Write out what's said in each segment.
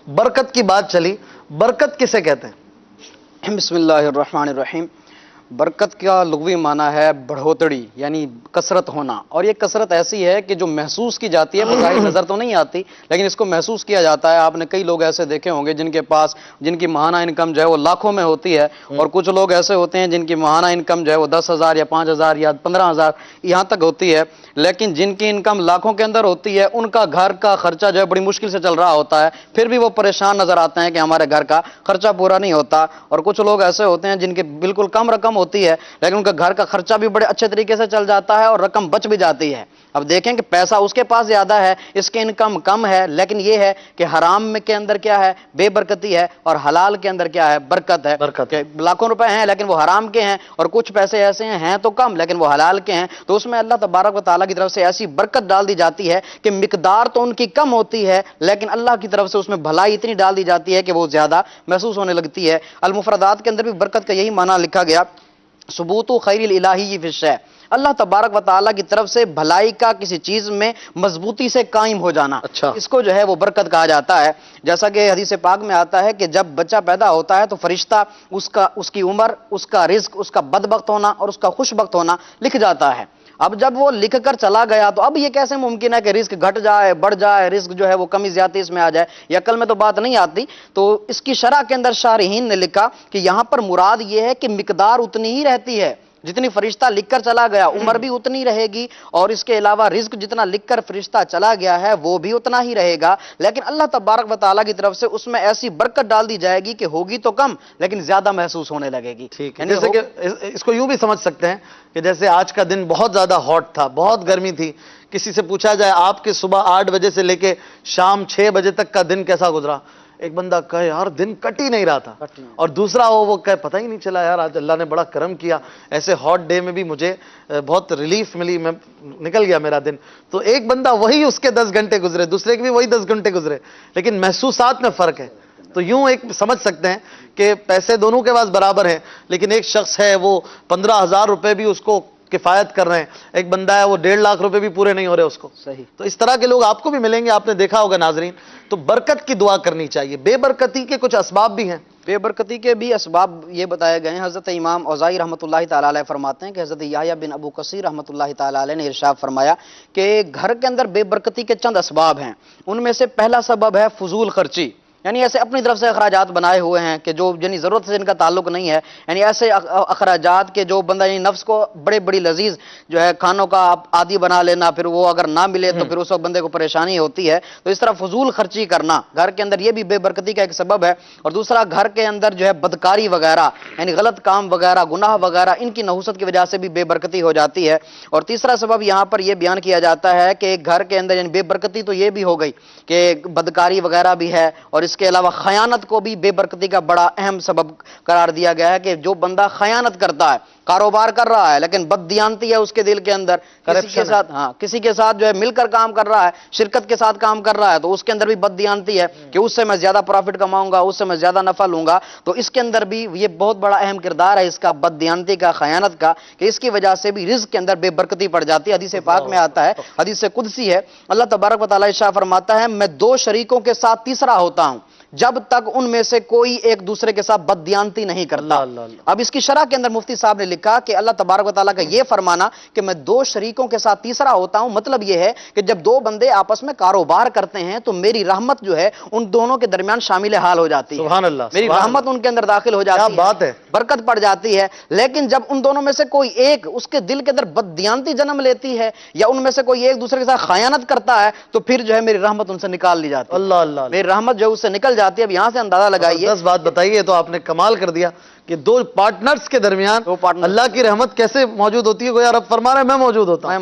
برکت کی بات چلی، برکت کسے کہتے ہیں؟ بسم اللہ الرحمن الرحیم۔ برکت کا لغوی معنی ہے بڑھوتڑی، یعنی کثرت ہونا، اور یہ کثرت ایسی ہے کہ جو محسوس کی جاتی ہے، بظاہر نظر تو نہیں آتی لیکن اس کو محسوس کیا جاتا ہے۔ آپ نے کئی لوگ ایسے دیکھے ہوں گے جن کے پاس جن کی ماہانہ انکم جو ہے وہ لاکھوں میں ہوتی ہے، اور کچھ لوگ ایسے ہوتے ہیں جن کی ماہانہ انکم جو ہے وہ 10,000 یا 5,000 یا 15,000 یہاں تک ہوتی ہے، لیکن جن کی انکم لاکھوں کے اندر ہوتی ہے ان کا گھر کا خرچہ جو ہے بڑی مشکل سے چل رہا ہوتا ہے، پھر بھی وہ پریشان نظر آتے ہیں کہ ہمارے گھر کا خرچہ پورا نہیں ہوتا۔ اور کچھ لوگ ایسے ہوتے ہیں جن کے بالکل کم رقم ہوتی ہے لیکن ان کا گھر کا خرچہ بھی بڑے اچھے طریقے سے چل جاتا ہے اور رقم بچ بھی جاتی ہے۔ اب دیکھیں کہ پیسہ اس کے پاس زیادہ ہے، اس کی انکم کم ہے، لیکن یہ ہے کہ حرام میں کے اندر کیا ہے؟ بے برکتی ہے، اور حلال کے اندر کیا ہے؟ برکت ہے۔ برکت کہ لاکھوں روپے ہیں لیکن وہ حرام کے ہیں، اور کچھ پیسے ایسے ہیں تو کم لیکن وہ حلال کے ہیں، تو اس میں اللہ تبارک و تعالیٰ کی طرف سے ایسی برکت ڈال دی جاتی ہے کہ مقدار تو ان کی کم ہوتی ہے لیکن اللہ کی طرف سے اس میں بھلائی اتنی ڈال دی جاتی ہے کہ وہ زیادہ محسوس ہونے لگتی ہے۔ المفردات کے اندر بھی برکت کا یہی معنی لکھا گیا، ثبوت خیر الالہی فی الشیء، اللہ تبارک و تعالیٰ کی طرف سے بھلائی کا کسی چیز میں مضبوطی سے قائم ہو جانا، اچھا، اس کو جو ہے وہ برکت کہا جاتا ہے۔ جیسا کہ حدیث پاک میں آتا ہے کہ جب بچہ پیدا ہوتا ہے تو فرشتہ اس کی عمر، اس کا رزق، اس کا بدبخت ہونا اور اس کا خوشبخت ہونا لکھ جاتا ہے۔ اب جب وہ لکھ کر چلا گیا تو اب یہ کیسے ممکن ہے کہ رزق گھٹ جائے، بڑھ جائے، رزق جو ہے وہ کمی زیادتی اس میں آ جائے؟ یہ عقل میں تو بات نہیں آتی۔ تو اس کی شرح کے اندر شارحین نے لکھا کہ یہاں پر مراد یہ ہے کہ مقدار اتنی ہی رہتی ہے جتنی فرشتہ لکھ کر چلا گیا، عمر بھی اتنی رہے گی، اور اس کے علاوہ رزق جتنا لکھ کر فرشتہ چلا گیا ہے وہ بھی اتنا ہی رہے گا، لیکن اللہ تبارک و تعالیٰ کی طرف سے اس میں ایسی برکت ڈال دی جائے گی کہ ہوگی تو کم لیکن زیادہ محسوس ہونے لگے گی۔ ٹھیک ہے، جیسے کہ اس کو یوں بھی سمجھ سکتے ہیں کہ جیسے آج کا دن بہت زیادہ ہاٹ تھا، بہت گرمی تھی، کسی سے پوچھا جائے آپ کے صبح 8 بجے سے لے کے شام 6 بجے تک کا دن کیسا گزرا، ایک بندہ کہے یار دن کٹ ہی نہیں رہا تھا، اور دوسرا وہ کہے پتہ ہی نہیں چلا یار آج اللہ نے بڑا کرم کیا، ایسے ہاٹ ڈے میں بھی مجھے بہت ریلیف ملی، میں نکل گیا میرا دن۔ تو ایک بندہ وہی اس کے 10 گھنٹے گزرے، دوسرے کے بھی وہی 10 گھنٹے گزرے، لیکن محسوسات میں فرق ہے۔ تو یوں ایک سمجھ سکتے ہیں کہ پیسے دونوں کے پاس برابر ہیں، لیکن ایک شخص ہے وہ 15,000 روپے بھی اس کو کفایت کر رہے ہیں، ایک بندہ ہے وہ 1.5 لاکھ روپے بھی پورے نہیں ہو رہے اس کو۔ صحیح۔ تو اس طرح کے لوگ آپ کو بھی ملیں گے، آپ نے دیکھا ہوگا ناظرین۔ تو برکت کی دعا کرنی چاہیے۔ بے برکتی کے کچھ اسباب بھی ہیں، بے برکتی کے بھی اسباب یہ بتائے گئے ہیں۔ حضرت امام اوزاعی رحمۃ اللہ تعالیٰ علیہ فرماتے ہیں کہ حضرت یحییٰ بن ابو کثیر رحمۃ اللہ تعالیٰ علیہ نے ارشاد فرمایا کہ گھر کے اندر بے برکتی کے چند اسباب ہیں، ان میں سے پہلا سبب ہے فضول خرچی، یعنی ایسے اپنی طرف سے اخراجات بنائے ہوئے ہیں کہ جو یعنی ضرورت سے ان کا تعلق نہیں ہے، یعنی ایسے اخراجات کے جو بندہ یعنی نفس کو بڑے بڑی لذیذ جو ہے کھانوں کا عادی بنا لینا، پھر وہ اگر نہ ملے تو پھر اس وقت بندے کو پریشانی ہوتی ہے۔ تو اس طرح فضول خرچی کرنا گھر کے اندر یہ بھی بے برکتی کا ایک سبب ہے۔ اور دوسرا گھر کے اندر جو ہے بدکاری وغیرہ، یعنی غلط کام وغیرہ، گناہ وغیرہ، ان کی نحوست کی وجہ سے بھی بے برکتی ہو جاتی ہے۔ اور تیسرا سبب یہاں پر یہ بیان کیا جاتا ہے کہ گھر کے اندر یعنی بے برکتی تو یہ بھی ہو گئی کہ بدکاری وغیرہ بھی ہے، اور اس کے علاوہ خیانت کو بھی بے برکتی کا بڑا اہم سبب قرار دیا گیا ہے کہ جو بندہ خیانت کرتا ہے، کاروبار کر رہا ہے لیکن بددیانتی ہے اس کے دل کے اندر، کسی کے ساتھ جو ہے مل کر کام کر رہا ہے، شرکت کے ساتھ کام کر رہا ہے، تو اس کے اندر بھی بددیانتی ہے کہ اس سے میں زیادہ پروفٹ کماؤں گا، اس سے میں زیادہ نفع لوں گا۔ تو اس کے اندر بھی یہ بہت بڑا اہم کردار ہے اس کا، بددیانتی کا، خیانت کا، کہ اس کی وجہ سے بھی رزق کے اندر بے برکتی پڑ جاتی ہے۔ حدیث پاک میں آتا ہے، حدیث قدسی ہے، اللہ تبارک و تعالیٰ ارشاد فرماتا ہے میں 2 شریکوں کے ساتھ تیسرا ہوتا ہوں جب تک ان میں سے کوئی ایک دوسرے کے ساتھ بددیانتی نہیں کرتا۔ اب اس کی شرح کے اندر مفتی صاحب نے لکھا کہ اللہ تبارک و تعالیٰ کا یہ فرمانا کہ میں 2 شریکوں کے ساتھ تیسرا ہوتا ہوں، مطلب یہ ہے کہ جب 2 بندے آپس میں کاروبار کرتے ہیں تو میری رحمت جو ہے ان دونوں کے درمیان شامل حال ہو جاتی ہے، سبحان اللہ، میری رحمت ان کے اندر داخل ہو جاتی ہے، کیا بات ہے، برکت پڑ جاتی ہے۔ لیکن جب ان دونوں میں سے کوئی ایک اس کے دل کے اندر بددیانتی جنم لیتی ہے یا ان میں سے کوئی ایک دوسرے کے ساتھ خیانت کرتا ہے تو پھر جو ہے میری رحمت ان سے نکال لی جاتی ہے، اللہ اللہ، میری رحمت جو اس سے نکل جاتی ہے۔ اب یہاں سے اندازہ لگائیے، 10 بات بتائیے تو آپ نے کمال کر دیا کہ 2 پارٹنرز کے درمیان اللہ کی رحمت کیسے موجود ہوتی ہے۔ گویا رب فرما رہے ہیں میں موجود ہوتا ہوں،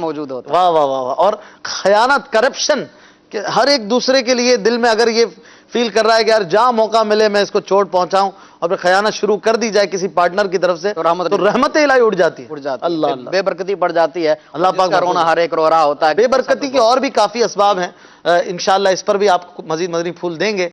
واہ واہ واہ واہ۔ اور خیانت، کرپشن، کہ ہر ایک دوسرے کے لیے دل میں اگر یہ فیل کر رہا ہے کہ یار جہاں موقع ملے میں اس کو چوٹ پہنچاؤں، اور پھر خیانت شروع کر دی جائے کسی پارٹنر کی طرف سے تو رحمت الہی اڑ جاتی ہے، اللہ اللہ، بے برکتی پڑ جاتی ہے۔ اللہ پاک کا رونا ہر ایک رو رہا ہوتا ہے۔ بے برکتی کے اور بھی کافی اسباب ہیں، انشاءاللہ اس پر بھی آپ کو مزید مدنی پھول دیں گے۔